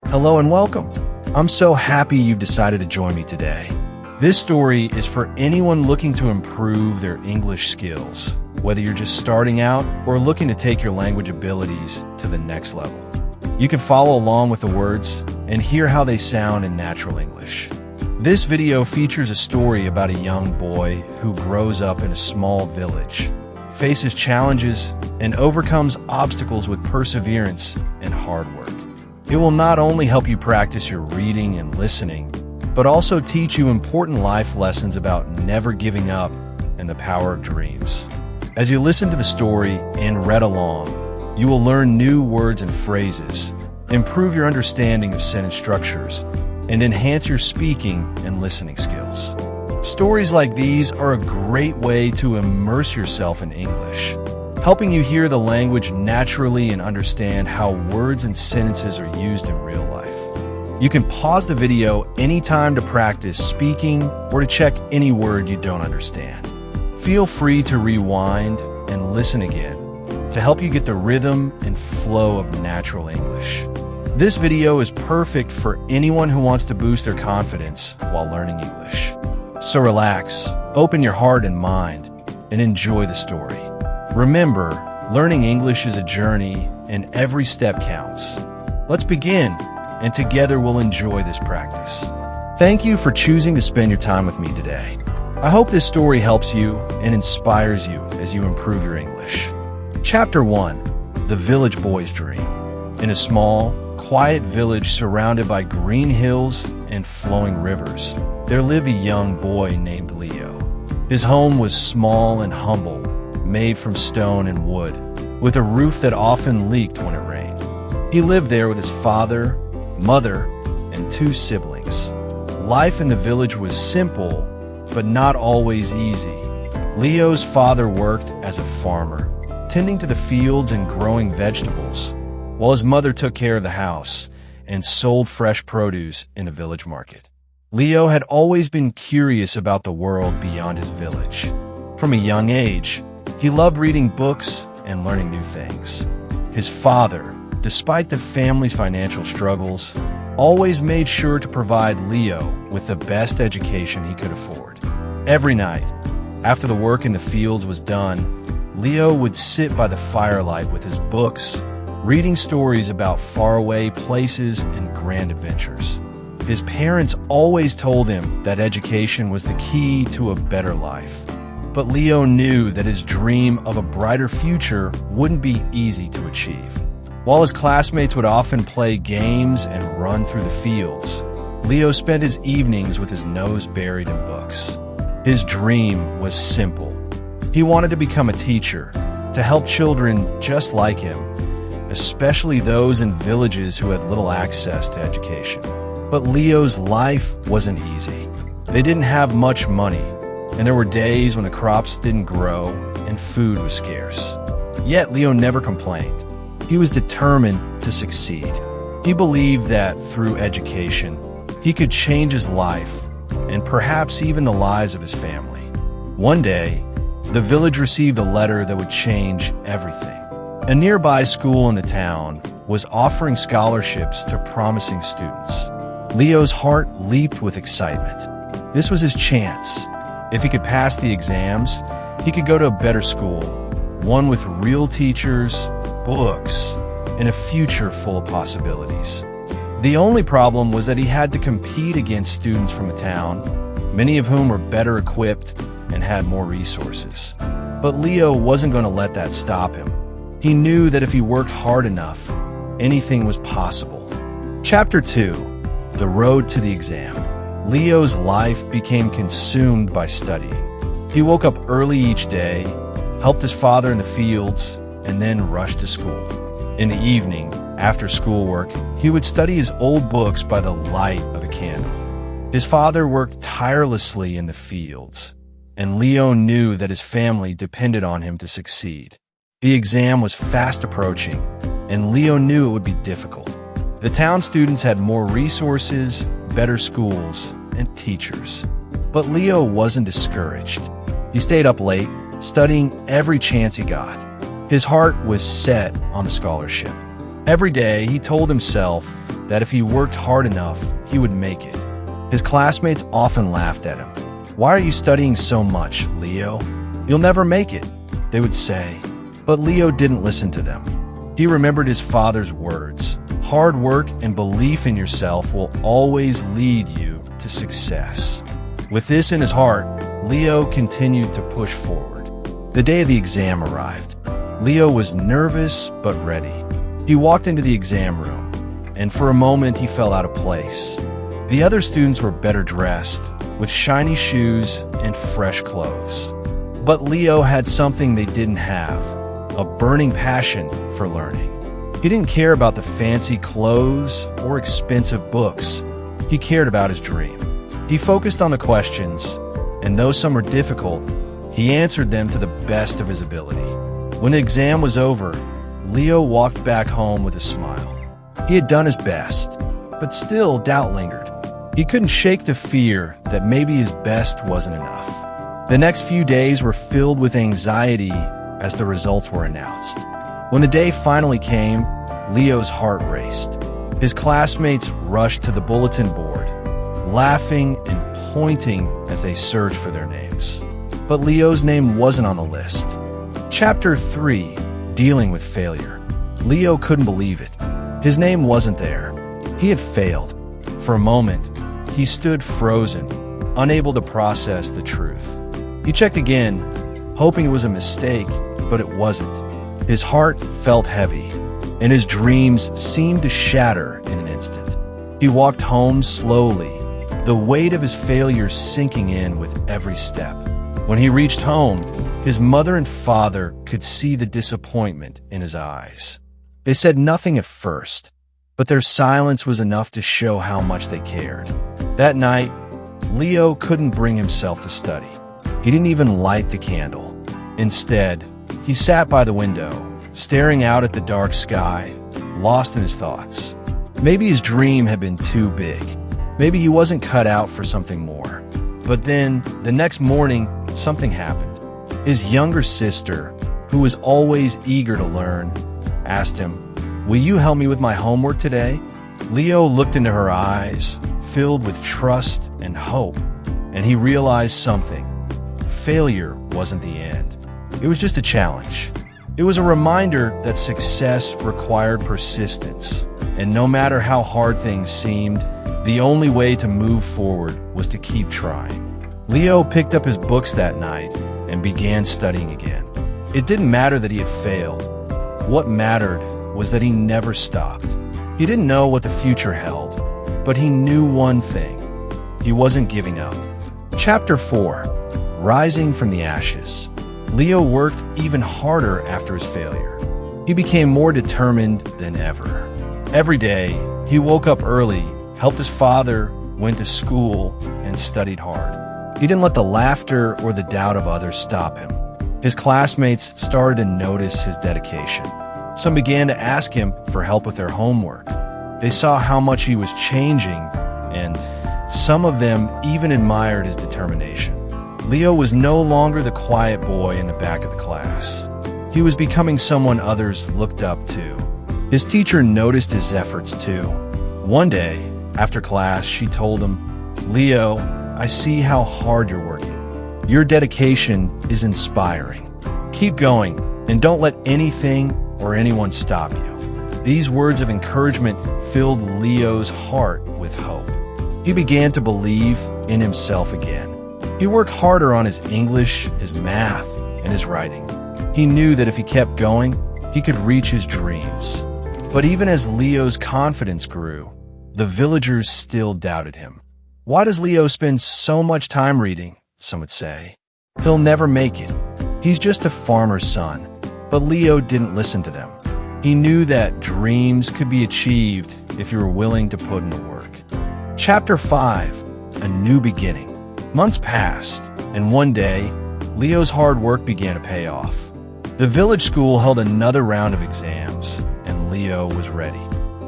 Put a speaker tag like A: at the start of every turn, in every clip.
A: Hello and welcome. I'm so happy you've decided to join me today. This story is for anyone looking to improve their English skills, whether you're just starting out or looking to take your language abilities to the next level. You can follow along with the words and hear how they sound in natural English. This video features a story about a young boy who grows up in a small village, faces challenges, and overcomes obstacles with perseverance and hard work. It will not only help you practice your reading and listening, but also teach you important life lessons about never giving up and the power of dreams. As you listen to the story and read along, you will learn new words and phrases, improve your understanding of sentence structures, and enhance your speaking and listening skills. Stories like these are a great way to immerse yourself in English, helping you hear the language naturally and understand how words and sentences are used in real life. You can pause the video anytime to practice speaking or to check any word you don't understand. Feel free to rewind and listen again to help you get the rhythm and flow of natural English. This video is perfect for anyone who wants to boost their confidence while learning English. So relax, open your heart and mind, and enjoy the story. Remember, learning English is a journey, and every step counts. Let's begin, and together we'll enjoy this practice. Thank you for choosing to spend your time with me today. I hope this story helps you and inspires you as you improve your English. Chapter 1. The Village Boy's Dream. In a small, quiet village surrounded by green hills and flowing rivers, there lived a young boy named Leo. His home was small and humble, made from stone and wood, with a roof that often leaked when it rained. He lived there with his father, mother, and 2 siblings. Life in the village was simple, but not always easy. Leo's father worked as a farmer, tending to the fields and growing vegetables, while his mother took care of the house and sold fresh produce in a village market. Leo had always been curious about the world beyond his village. From a young age, he loved reading books and learning new things. His father, despite the family's financial struggles, always made sure to provide Leo with the best education he could afford. Every night, after the work in the fields was done, Leo would sit by the firelight with his books, reading stories about faraway places and grand adventures. His parents always told him that education was the key to a better life. But Leo knew that his dream of a brighter future wouldn't be easy to achieve. While his classmates would often play games and run through the fields, Leo spent his evenings with his nose buried in books. His dream was simple. He wanted to become a teacher, to help children just like him, especially those in villages who had little access to education. But Leo's life wasn't easy. They didn't have much money, and there were days when the crops didn't grow and food was scarce. Yet Leo never complained. He was determined to succeed. He believed that through education, he could change his life and perhaps even the lives of his family. One day, the village received a letter that would change everything. A nearby school in the town was offering scholarships to promising students. Leo's heart leaped with excitement. This was his chance. If he could pass the exams, he could go to a better school, one with real teachers, books, and a future full of possibilities. The only problem was that he had to compete against students from the town, many of whom were better equipped and had more resources. But Leo wasn't going to let that stop him. He knew that if he worked hard enough, anything was possible. Chapter 2. The Road to the Exam. Leo's life became consumed by studying. He woke up early each day, helped his father in the fields, and then rushed to school. In the evening, after schoolwork, he would study his old books by the light of a candle. His father worked tirelessly in the fields, and Leo knew that his family depended on him to succeed. The exam was fast approaching, and Leo knew it would be difficult. The town students had more resources, better schools, and teachers. But Leo wasn't discouraged. He stayed up late, studying every chance he got. His heart was set on the scholarship. Every day, he told himself that if he worked hard enough, he would make it. His classmates often laughed at him. "Why are you studying so much, Leo? You'll never make it," they would say. But Leo didn't listen to them. He remembered his father's words. Hard work and belief in yourself will always lead you to success. With this in his heart, Leo continued to push forward. The day of the exam arrived. Leo was nervous but ready. He walked into the exam room, and for a moment he felt out of place. The other students were better dressed, with shiny shoes and fresh clothes. But Leo had something they didn't have, a burning passion for learning. He didn't care about the fancy clothes or expensive books. He cared about his dream. He focused on the questions, and though some were difficult, he answered them to the best of his ability. When the exam was over, Leo walked back home with a smile. He had done his best, but still doubt lingered. He couldn't shake the fear that maybe his best wasn't enough. The next few days were filled with anxiety as the results were announced. When the day finally came, Leo's heart raced. His classmates rushed to the bulletin board, laughing and pointing as they searched for their names. But Leo's name wasn't on the list. Chapter 3, Dealing with Failure. Leo couldn't believe it. His name wasn't there. He had failed. For a moment, he stood frozen, unable to process the truth. He checked again, hoping it was a mistake, but it wasn't. His heart felt heavy, and his dreams seemed to shatter in an instant. He walked home slowly, the weight of his failure sinking in with every step. When he reached home, his mother and father could see the disappointment in his eyes. They said nothing at first, but their silence was enough to show how much they cared. That night, Leo couldn't bring himself to study. He didn't even light the candle. Instead, he sat by the window, staring out at the dark sky, lost in his thoughts. Maybe his dream had been too big. Maybe he wasn't cut out for something more. But then, the next morning, something happened. His younger sister, who was always eager to learn, asked him, "Will you help me with my homework today?" Leo looked into her eyes, filled with trust and hope, and he realized something. Failure wasn't the end. It was just a challenge. It was a reminder that success required persistence, and no matter how hard things seemed, the only way to move forward was to keep trying. Leo picked up his books that night and began studying again. It didn't matter that he had failed. What mattered was that he never stopped. He didn't know what the future held, but he knew one thing. He wasn't giving up. Chapter 4, Rising from the Ashes. Leo worked even harder after his failure. He became more determined than ever. Every day, he woke up early, helped his father, went to school, and studied hard. He didn't let the laughter or the doubt of others stop him. His classmates started to notice his dedication. Some began to ask him for help with their homework. They saw how much he was changing, and some of them even admired his determination. Leo was no longer the quiet boy in the back of the class. He was becoming someone others looked up to. His teacher noticed his efforts too. One day, after class, she told him, "Leo, I see how hard you're working. Your dedication is inspiring. Keep going, and don't let anything or anyone stop you." These words of encouragement filled Leo's heart with hope. He began to believe in himself again. He worked harder on his English, his math, and his writing. He knew that if he kept going, he could reach his dreams. But even as Leo's confidence grew, the villagers still doubted him. "Why does Leo spend so much time reading?" some would say. "He'll never make it. He's just a farmer's son." But Leo didn't listen to them. He knew that dreams could be achieved if you were willing to put in the work. Chapter 5, A New Beginning. Months passed, and one day, Leo's hard work began to pay off. The village school held another round of exams, and Leo was ready.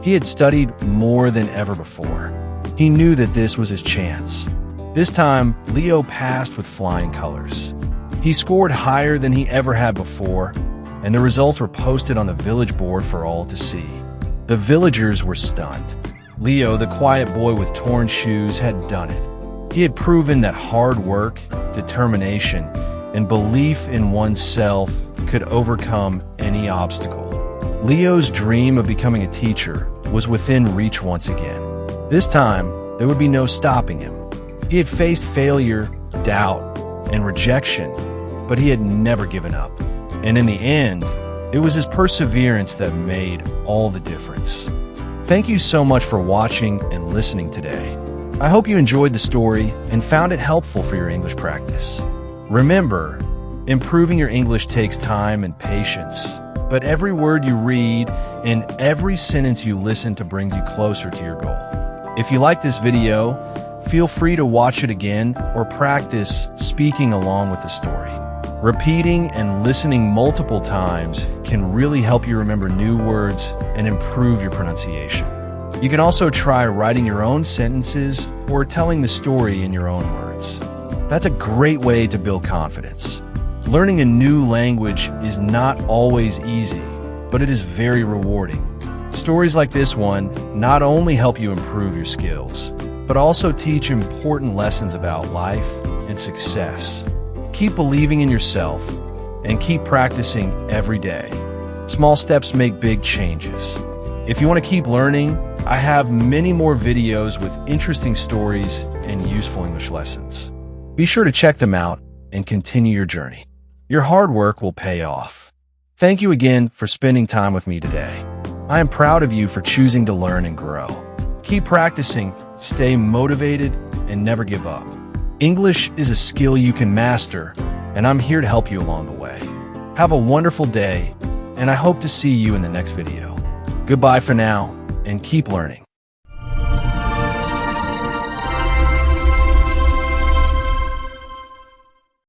A: He had studied more than ever before. He knew that this was his chance. This time, Leo passed with flying colors. He scored higher than he ever had before, and the results were posted on the village board for all to see. The villagers were stunned. Leo, the quiet boy with torn shoes, had done it. He had proven that hard work, determination, and belief in oneself could overcome any obstacle. Leo's dream of becoming a teacher was within reach once again. This time, there would be no stopping him. He had faced failure, doubt, and rejection, but he had never given up. And in the end, it was his perseverance that made all the difference. Thank you so much for watching and listening today. I hope you enjoyed the story and found it helpful for your English practice. Remember, improving your English takes time and patience, but every word you read and every sentence you listen to brings you closer to your goal. If you like this video, feel free to watch it again or practice speaking along with the story. Repeating and listening multiple times can really help you remember new words and improve your pronunciation. You can also try writing your own sentences or telling the story in your own words. That's a great way to build confidence. Learning a new language is not always easy, but it is very rewarding. Stories like this one not only help you improve your skills, but also teach important lessons about life and success. Keep believing in yourself and keep practicing every day. Small steps make big changes. If you want to keep learning, I have many more videos with interesting stories and useful English lessons. Be sure to check them out and continue your journey. Your hard work will pay off. Thank you again for spending time with me today. I am proud of you for choosing to learn and grow. Keep practicing, stay motivated, and never give up. English is a skill you can master, and I'm here to help you along the way. Have a wonderful day, and I hope to see you in the next video. Goodbye for now, and keep learning.